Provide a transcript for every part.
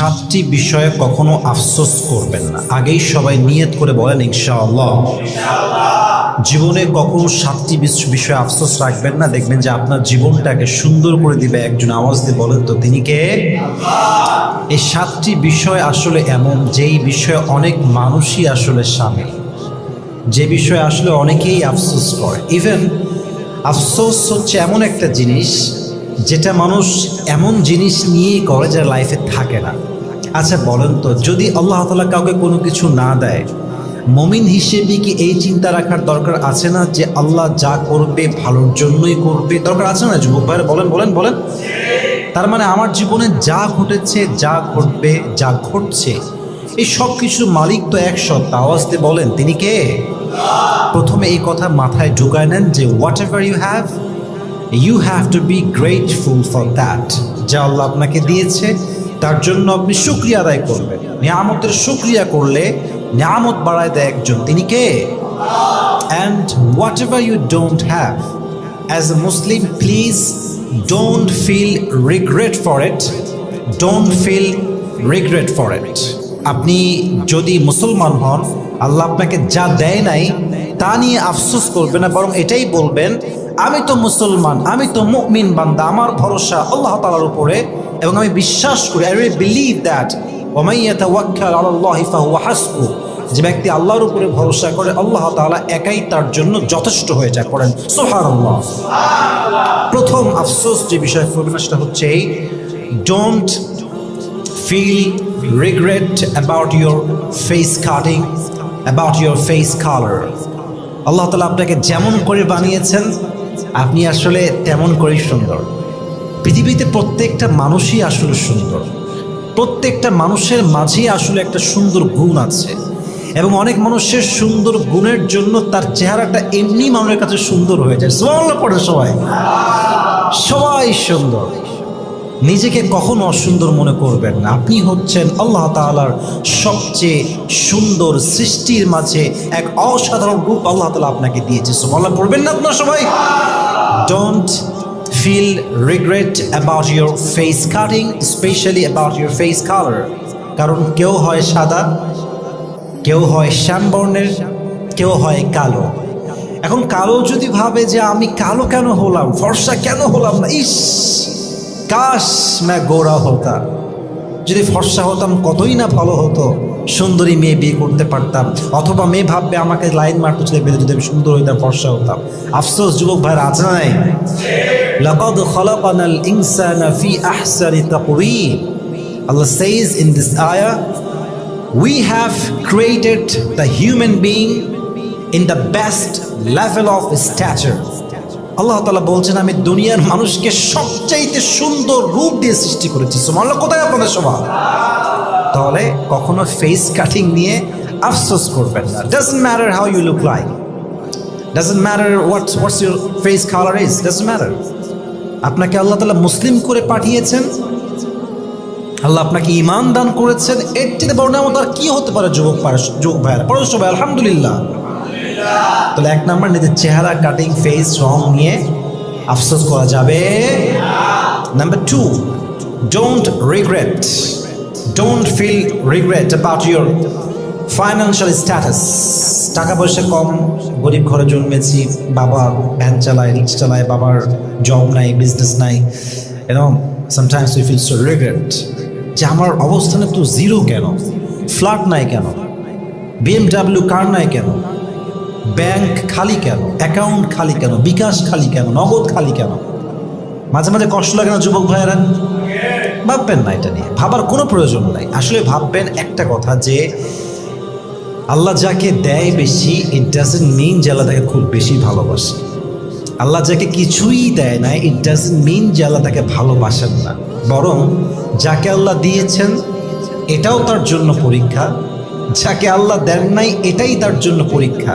সাতটি বিষয়ে কখনো আফসোস করবেন না। আগেই সবাই নিয়ত করে বলেন ইনশাআল্লাহ। জীবনে কখনো সাতটি বিষয়ে আফসোস রাখবেন না, দেখবেন যে আপনার জীবনটাকে সুন্দর করে দিবে। একজন আওয়াজ দিয়ে বলেন তো তিনি কে? এই সাতটি বিষয় আসলে এমন, যেই বিষয়ে অনেক মানুষই আসলে শামিল, যে বিষয়ে আসলে অনেকেই আফসোস করে। ইভেন আফসোস হচ্ছে এমন একটা জিনিস যেটা মানুষ এমন জিনিস নিয়েই করে যা লাইফে থাকে না। আচ্ছা বলেন তো, যদি আল্লাহ তাআলা কাউকে কোনো কিছু না দেয়, মুমিন হিসেবে কি এই চিন্তা রাখার দরকার আছে না যে আল্লাহ যা করবে ভালোর জন্যই করবে? দরকার আছে না যুবক ভাইরা? বলেন বলেন বলেন। তার মানে আমার জীবনে যা ঘটেছে, যা ঘটবে, যা ঘটছে, এই সব কিছুর মালিক তো এক সত্তা। আওয়াজ দিয়ে বলেন তিনি কে? প্রথমে এই কথা মাথায় ঢুকায় নেন যে whatever you have to be grateful for that. যা আল্লাহ আপনাকে দিয়েছে তার জন্য আপনি শুকরিয়া আদায় করবেন। নিয়ামতের শুকরিয়া করলে নিয়ামত বাড়ায় দেয় একজন, তিনি কে? And whatever you don't have, as a Muslim please don't feel regret for it, don't feel regret for it. আপনি যদি মুসলমান হন, আল্লাহ আপনাকে যা দেয় নাই তা নিয়ে আফসোস করবেন না, বরং এটাই বলবেন আমি তো মুসলমান, আমি তো মুমিন বান্দা, আমার ভরসা আল্লাহ তাআলার উপরে এবং আমি বিশ্বাস করি, আই রিয়েলি বিলিভ দ্যাট ওয়া মান ইয়াতাওয়াক্কাল আলাল্লাহি ফাহুয়া হাসবুহ। যে ব্যক্তি আল্লাহর উপরে ভরসা করে, আল্লাহ তাআলা একাই তার জন্য যথেষ্ট হয়ে যায়। করেন সুবহানাল্লাহ। প্রথম আফসোস যে বিষয় করবেন সেটা হচ্ছে এই, don't feel regret about your face cutting, about your face color. আল্লাহ তাআলা আপনাকে যেমন করে বানিয়েছেন আপনি আসলে তেমন করেই সুন্দর। পৃথিবীতে প্রত্যেকটা মানুষই আসলে সুন্দর, প্রত্যেকটা মানুষের মাঝেই আসলে একটা সুন্দর গুণ আছে, এবং অনেক মানুষের সুন্দর গুণের জন্য তার চেহারাটা এমনি মানুষের কাছে সুন্দর হয়ে যায়। সুবহানাল্লাহ পড়ে সবাই, সবাই সুন্দর। নিজেকে কখনো অসুন্দর মনে করবেন না। আপনি হচ্ছেন আল্লাহ তাআলার সবচেয়ে সুন্দর সৃষ্টির মাঝে এক অসাধারণ রূপ আল্লাহ তাআলা আপনাকে দিয়েছে। সুবহানাল্লাহ পড়বেন না আপনারা সবাই? Don't feel regret about your face cutting, specially about your face colour. কারণ কেউ হয় সাদা, কেউ হয় শ্যামবর্ণের, কেউ হয় কালো। এখন কালো যদি ভাবে যে আমি কালো কেন হলাম, ফর্সা কেন হলাম না, ইস কাশ मैं গোরা হতাম, যদি ফর্সা হতাম কতই না ভালো হতো, সুন্দরী মেয়ে বিয়ে করতে পারতাম। অথবা মেয়ে ভাববে আমাকে লাইন মারতে চলে বেঁধে, যদি আমি সুন্দর হইতাম, ফর্সা হতাম। আফসোস যুবক ভাইরা আছে নাই? লাকাদ খালাকানাল ইনসানা ফি আহসানি তাকওয়িম। Allah says in this ayah, we have created the human being in the best level of stature. আল্লাহ তাআলা বলছেন আমি দুনিয়ার মানুষকে সবচাইতে সুন্দর রূপ দিয়ে সৃষ্টি করেছি। সুবহানাল্লাহ। কোথায় আপনাদের সবাই? তাহলে কখনো ফেস কাটিং নিয়ে আফসোস করবেন না। Doesn't matter how you look like, doesn't matter what's your face color is, doesn't matter. আপনাকে আল্লাহ তাআলা মুসলিম করে পাঠিয়েছেন, আল্লাহ আপনাকে ঈমান দান করেছেন, এর চেয়ে বড় নিয়ামত আর কি হতে পারে? যুবক ভাইরা পড়ো সবাই আলহামদুলিল্লাহ। তাহলে এক নাম্বার, নিজের চেহারা কাটিং, ফেস রং নিয়ে আফসোস করা যাবে। Number 2, don't regret, don't feel regret about your financial status. টাকা পয়সা কম, গরিব ঘরে জন্মেছি, বাবা ভ্যান চালায়, রিক্সা চালায়, বাবার জব নাই, বিজনেস নাই, sometimes we feel so regret যে আমার অবস্থানে তো জিরো কেন, ফ্ল্যাট নাই কেন, BMW কার নাই কেন, ব্যাংক খালি কেন, অ্যাকাউন্ট খালি কেন, বিকাশ খালি কেন, নগদ খালি কেন? মাঝে মাঝে কষ্ট লাগে না যুবক ভাইয়েরা? ভাববেন না, এটা নিয়ে ভাবার কোনো প্রয়োজন নাই। আসলে ভাববেন একটা কথা, যে আল্লাহ যাকে দেয় বেশি, ইট ডাজন্ট মিন যে আল্লাহ তাকে খুব বেশি ভালোবাসে। আল্লাহ যাকে কিছুই দেয় না, ইট ডাজন্ট মিন যে আল্লাহ তাকে ভালোবাসেন না। বরং যাকে আল্লাহ দিয়েছেন এটাও তার জন্য পরীক্ষা, যাকে আল্লাহ দেন নাই এটাই তার জন্য পরীক্ষা।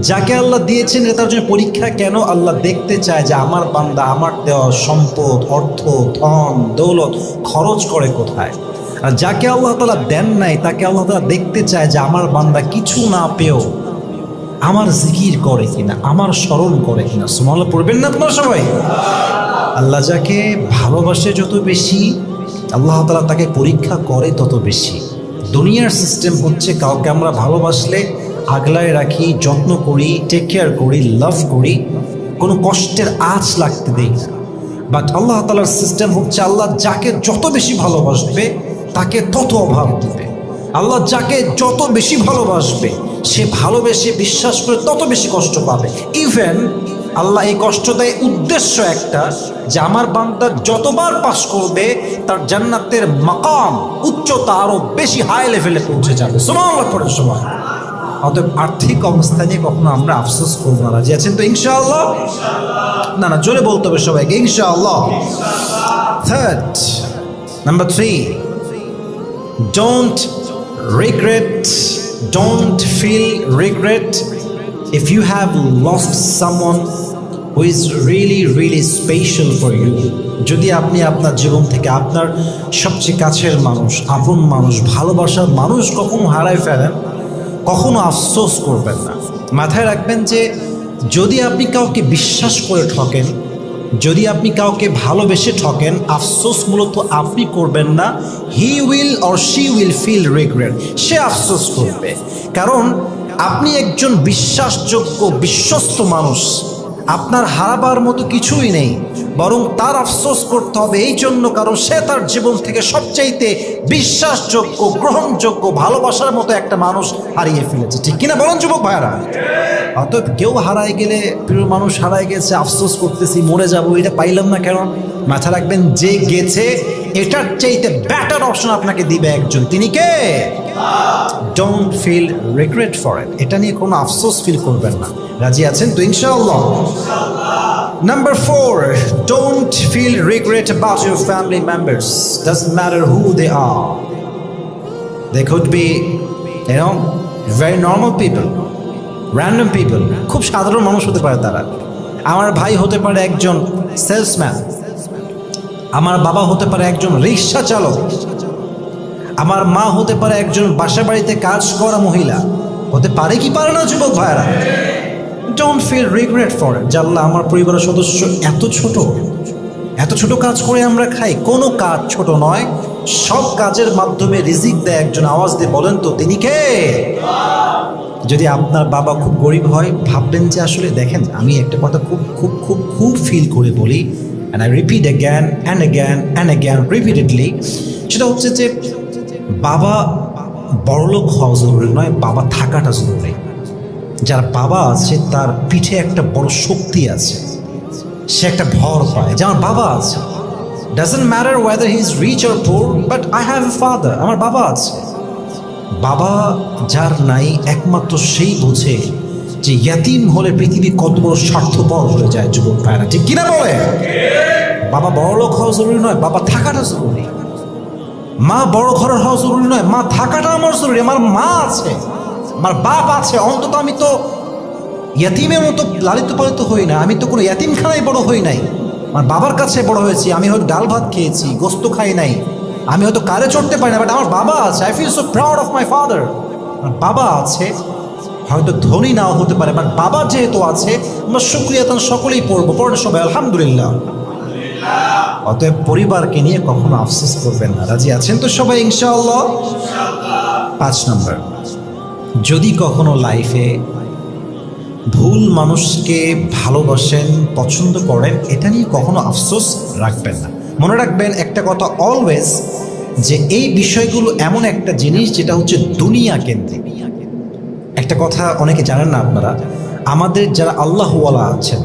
যাকে আল্লাহ দিয়েছেন এটা তার জন্য পরীক্ষা। কেন? আল্লাহ দেখতে চায় যে আমার বান্দা আমার দেওয়া সম্পদ, অর্থ, ধন, দৌলত খরচ করে কোথায়। আর যাকে আল্লাহ তাআলা দেন নাই তাকে আল্লাহ তাআলা দেখতে চায় যে আমার বান্দা কিছু না পেয়েও আমার জিকির করে কিনা, আমার স্মরণ করে কিনা। সুবহানাল্লাহ পড়বেন না আপনারা সবাই? আল্লাহ যাকে ভালোবাসে যত বেশি, আল্লাহ তাআলা তাকে পরীক্ষা করে তত বেশি। দুনিয়ার সিস্টেম হচ্ছে কাউকে আমরা ভালোবাসলে আগলায় রাখি, যত্ন করি, টেক কেয়ার করি, লাভ করি, কোনো কষ্টের আঁচ লাগতে দেই না। বাট আল্লাহ তাআলার সিস্টেম হচ্ছে আল্লাহ যাকে যত বেশি ভালোবাসবে তাকে তত অভাব দেবে। আল্লাহ যাকে যত বেশি ভালোবাসবে সে ভালোবেসে বিশ্বাস করে তত বেশি কষ্ট পাবে। ইভেন আল্লাহ এই কষ্ট দেয় উদ্দেশ্য একটা, যে আমার বান্দা যতবার পাস করবে তার জান্নাতের মাকাম উচ্চতা আরো বেশি হাই লেভেলে পৌঁছে যাবে। সুবহানাল্লাহ পড়ে সময়। অতএব আর্থিক অবস্থা নিয়ে কখনো আমরা আফসোস করবো না। রাজি আছেন তো ইনশাআল্লাহ? না না, জোরে বলতে হবে সবাইকে ইনশাআল্লাহ। Third, number 3, don't feel regret if you have lost someone who is really special for you. যদি আপনি আপনার জীবন থেকে আপনার সবচেয়ে কাছের মানুষ, আপন মানুষ, ভালোবাসার মানুষ কখনো হারায় ফেলেন, কখনো আফসোস করবেন না। মাথায় রাখবেন যে যদি আপনি কাউকে বিশ্বাস করে ঠকেন, যদি আপনি কাউকে ভালোবেসে ঠকেন, আফসোস মূলত আপনি করবেন না, he will or she will feel regret, সে আফসোস করবে। কারণ আপনি একজন বিশ্বাসযোগ্য বিশ্বস্ত মানুষ, আপনার হারাবার মতো কিছুই নেই, বরং তার আফসোস করতে হবে এই জন্য কারণ সে তার জীবন থেকে সবচাইতে বিশ্বাসযোগ্য, গ্রহণযোগ্য, ভালোবাসার মতো একটা মানুষ হারিয়ে ফেলেছে। ঠিক কিনা বলেন যুবক ভাইরা? অতএব কেউ হারায় গেলে, প্রিয় মানুষ হারায় গেছে, আফসোস করতেছি মরে যাবো, এটা পাইলাম না কেন? মাথা রাখবেন যে গেছে এটার চাইতে বেটার অপশন আপনাকে দিবে একজন, তিনি কে? Don't feel regret for it, এটা নিয়ে কোনো আফসোস ফিল করবেন না। রাজি আছেন তো ইনশাআল্লাহ? Number 4, don't feel regret about your family members. Doesn't matter who they are. They could be, very normal people, random people. খুব সাধারণ মানুষ হতে পারে তারা। আমার ভাই হতে পারে একজন সেলসম্যান, আমার বাবা হতে পারে একজন রিক্সা চালক, আমার মা হতে পারে একজন বাসা বাড়িতে কাজ করা মহিলা। হতে পারে কি পারে না যুবক ভাইরা? Don't feel regret for it. আল্লাহ আমার পরিবারের সদস্য এত ছোট কাজ করে আমরা খাই। কোনো কাজ ছোট নয়, সব কাজের মাধ্যমে রিজিক দেয় একজন। আওয়াজ দিয়ে বলেন তো তিনি কে? যদি আপনার বাবা খুব গরিব হয়, ভাববেন যে আসলে দেখেন, আমি একটা কথা খুব খুব খুব খুব ফিল করে বলি, and I repeat again and again and again repeatedly, সেটা হচ্ছে যে বাবা বড়লোক হওয়া জরুরি নয়, বাবা থাকাটা জরুরি। যার বাবা আছে তার পিঠে একটা বড় শক্তি আছে, সে একটা ভর পায় যে আমার বাবা আছে। Doesn't matter whether he is rich or poor, but I have a father, আমার বাবা আছে। বাবা যার নাই একমাত্র সেই বোঝে যে ইয়াতিম হলে পৃথিবী কত বড় স্বার্থপর হয়ে যায় যুবক ভাইরা। ঠিক কিনা বলে? বাবা বড়লোক হওয়া জরুরি নয়, বাবা থাকাটা জরুরি। মা বড় ঘরের হওয়া জরুরি নয়, মা থাকাটা আমার জরুরি। আমার মা আছে, আমার বাপ আছে, অন্তত আমি তো ইয়াতিমের মতো লালিত পালিত হই না, আমি তো কোনো ইয়াতিমখানায় বড় হই নাই, আমার বাবার কাছে বড় হয়েছি। আমি হয়তো ডাল ভাত খেয়েছি, গোস্ত খাই নাই, আমি হয়তো কারে চড়তে পারি না, বাট আমার বাবা আছে। I feel so proud of my father. আমার বাবা আছে, হয়তো ধনী নাও হতে পারে, বাট বাবা যেহেতু আছে আমরা শুকরিয়া তান সকলেই পড়বো, পড়ে সবাই আলহামদুলিল্লাহ। অতএব পরিবারকে নিয়ে কখনো আফসোস করবেন না। রাজি আছেন তো সবাই ইনশাআল্লাহ? 5 নম্বর, যদি কখনো লাইফে ভুল মানুষকে ভালোবাসেন, পছন্দ করেন, এটা নিয়ে কখনো আফসোস রাখবেন না। মনে রাখবেন একটা কথা অলওয়েজ, যে এই বিষয়গুলো এমন একটা জিনিস যেটা হচ্ছে দুনিয়া কেন্দ্রিক। একটা কথা অনেকে জানেন না আপনারা, আমাদের যারা আল্লাহওয়ালা আছেন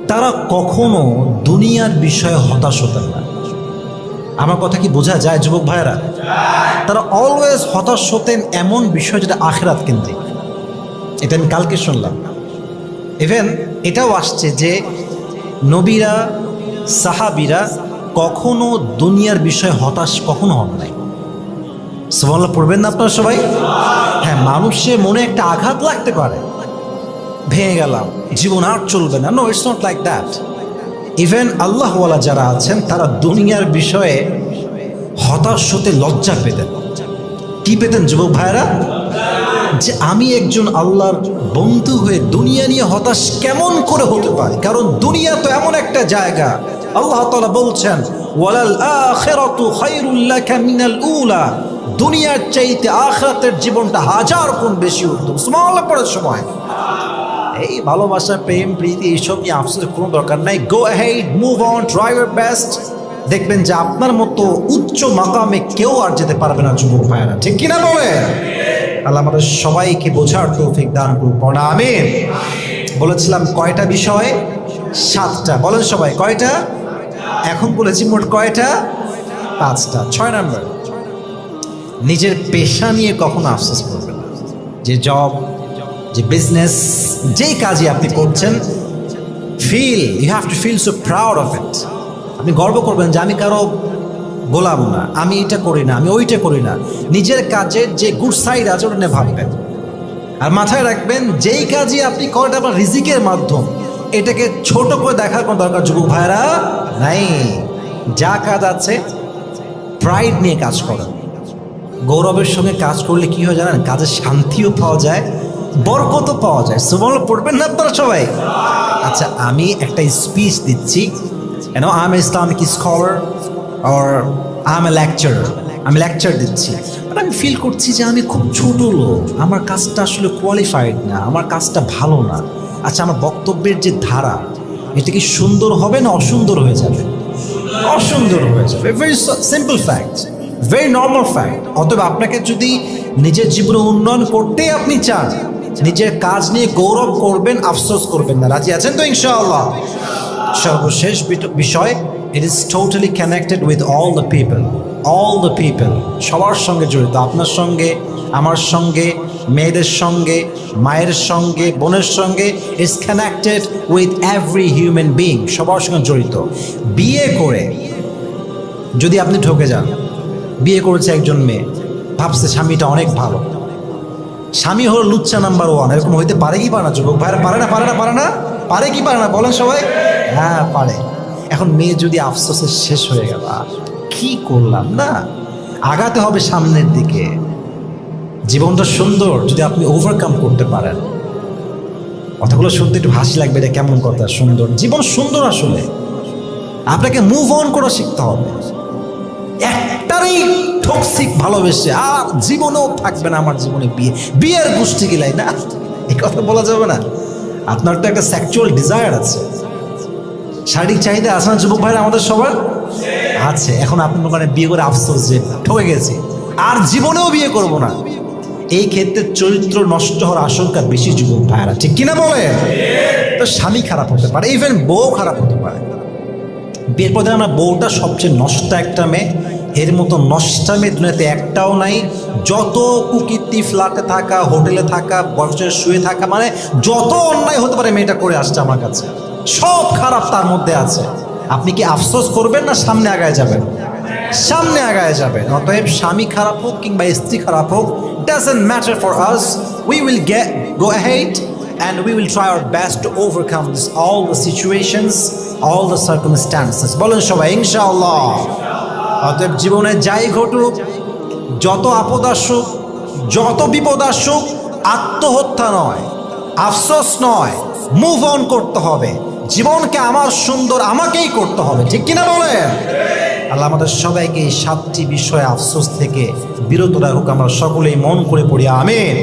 তারা কখনো দুনিয়ার বিষয়ে হতাশ হতেন না। আমার কথা কি বোঝা যায় যুবক ভাইয়েরা? তারা অলওয়েজ হতাশ হতেন এমন বিষয় যেটা আখিরাত কেন্দ্রিক। এটা আমি কালকে শুনলাম। ইভেন এটাও আসছে যে নবীরা, সাহাবীরা কখনো দুনিয়ার বিষয়ে হতাশ কখনো হন নাই। সুবহানাল্লাহ পড়বেন না আপনারা সবাই? হ্যাঁ, মানুষের মনে একটা আঘাত লাগতে পারে, ভেঙে গেলাম, জীবন আর চলবে না। No, it's not like that. Even আল্লাহওয়ালা যারা আছেন তারা দুনিয়ার বিষয়ে হতাশ হতে লজ্জা পেতেন। কি পেতেন যুবক ভাইরা? যে আমি একজন আল্লাহর বন্ধু হয়ে দুনিয়া নিয়ে হতাশ কেমন করে হতে পারি? কারণ দুনিয়া তো এমন একটা জায়গা, আল্লাহ তাআলা বলছেন ওয়ালাল আখিরাতু খায়রুল লাকা মিনাল উলা, দুনিয়ার চাইতে আখিরাতের জীবনটা 1000 গুণ বেশি উত্তম। সুবহানাল্লাহ পড়ার সময় এই ভালোবাসা, প্রেম, প্রীতি এইসব নিয়ে আফসোসের কোনো দরকার নাই। Go ahead, move on, try your best. দেখবেন যে আপনার মতো উচ্চ মাকামে কেউ আর যেতে পারবে না যুবক ভাইয়েরা, ঠিক কিনা বলে? আল্লাহ আমাদের সবাইকে বোঝার তৌফিক দান করুন, পড়া আমিন। বলেছিলাম কয়টা বিষয়? 7টা। বলেন সবাই কয়টা? এখন বলেছি মোট কয়টা? 5টা। 6 নাম্বার, নিজের পেশা নিয়ে কখনো আফসোস করবেন না। যে জব, যে বিজনেস, যেই কাজই আপনি করছেন, you have to feel so proud of it. আপনি গর্ব করবেন যে আমি কারো গোলাম না, আমি এটা করি না, আমি ওইটা করি না। নিজের কাজের যে গুড সাইড আছে ওটা নিয়ে ভাববেন। আর মাথায় রাখবেন যেই কাজই আপনি করেন আপনার রিজিকের মাধ্যম, এটাকে ছোট করে দেখার কোনো দরকার যুবক ভাইরা নাই। যা কাজ আছে প্রাইড নিয়ে কাজ করেন, গৌরবের সঙ্গে কাজ করলে কি হয় জানেন? কাজের শান্তিও পাওয়া যায়, বরকতও পাওয়া যায়। সুবহানাল্লাহ পড়বেন না আপনারা সবাই? আচ্ছা, আমি একটা স্পিচ দিচ্ছি, I am Islamic scholar or I M A lecturer, আমি লেকচার দিচ্ছি, বাট আমি ফিল করছি যে আমি খুব ছোট লোক, আমার কাজটা আসলে কোয়ালিফাইড না, আমার কাজটা ভালো না। আচ্ছা, আমার বক্তব্যের যে ধারা, এটা কি সুন্দর হবে না অসুন্দর হয়ে যাবে? অসুন্দর হয়ে যাবে। Very simple fact, very normal fact. অতএব আপনাকে যদি নিজের জীবনে উন্নয়ন করতেই আপনি চান, নিজের কাজ নিয়ে গৌরব করবেন, আফসোস করবেন না। রাজি আছেন তো ইনশাআল্লাহ? সর্বশেষ বিষয়, it is totally connected with all the people. সবার সঙ্গে জড়িত, আপনার সঙ্গে, আমার সঙ্গে, মেয়েদের সঙ্গে, মায়ের সঙ্গে, বোনের সঙ্গে। It's connected with every human being, সবার সঙ্গে জড়িত। বিয়ে করে যদি আপনি ঠকে যান, বিয়ে করেছে একজন মেয়ে, ভাবছে স্বামীটা অনেক ভালো, স্বামী হলো লুচ্চা নাম্বার 1, এরকম হইতে পারে কি পারে না যুবক ভাইরা? পারে না? পারে কি পারে না? বলেন সবাই। হ্যাঁ পারে। এখন মেয়ে যদি আফসোসে শেষ হয়ে গেল, কি করলাম না, আগাতে হবে সামনের দিকে। জীবনটা সুন্দর যদি আপনি ওভারকাম করতে পারেন। কথাগুলো শুনতে একটু হাসি লাগবে, এটা কেমন কথা? সুন্দর জীবন, সুন্দর আসলে আপনাকে মুভ অন করা শিখতে হবে। একটারই টক্সিক ভালোবেসে আর জীবনেও থাকবে না আমার জীবনে বিয়ের গোষ্ঠী গিলাই না, এই কথা বলা যাবে না। আপনার তো একটা সেক্সুয়াল ডিজায়ার আছে, শারীরিক চাহিদা আছে না যুবক ভাইরা? আমাদের সবার আছে। এখন আপনি ওখানে বিয়ে করে আফসোস যে ঠকে গেছি, আর জীবনেও বিয়ে করব না। এই ক্ষেত্রে চরিত্র নষ্ট হওয়ার আশঙ্কা বেশি যুবক ভাইরা, ঠিক কিনা বলে? তো স্বামী খারাপ হতে পারে, ইভেন বউ খারাপ হতে পারে। বিয়ের পর আমরা বউটা সবচেয়ে নষ্ট একটা মেয়ে, এর মতো নষ্টা মেয়ে দুনিয়াতে একটাও নাই। যত কুকীর্তি, ফ্ল্যাটে থাকা, হোটেলে থাকা, বয়ফ্রেন্ডের শুয়ে থাকা, মানে যত অন্যায় হতে পারে মেয়েটা করে আসছে আমার কাছে, সব খারাপ তার মধ্যে আছে। আপনি কি আফসোস করবেন না সামনে আগায় যাবেন? সামনে আগায় যাবেন। অতএব স্বামী খারাপ হোক কিংবা স্ত্রী খারাপ হোক, doesn't matter for us. We will go ahead and we will try our best to overcome all the situations, all the circumstances. বলেন সবাই ইনশাআল্লাহ। অতএব জীবনে যাই ঘটুক, যত আপদ আসুক, যত বিপদ আসুক, আত্মহত্যা নয়, আফসোস নয়, মুভ অন করতে হবে। জীবনকে আমার সুন্দর আমাকেই করতে হবে, ঠিক কিনা বলেন? আল্লাহ আমাদের সবাইকে এই 7টি বিষয়ে আফসোস থেকে বিরত রাখুক। আমরা সকলেই মন করে পড়ি আমিন।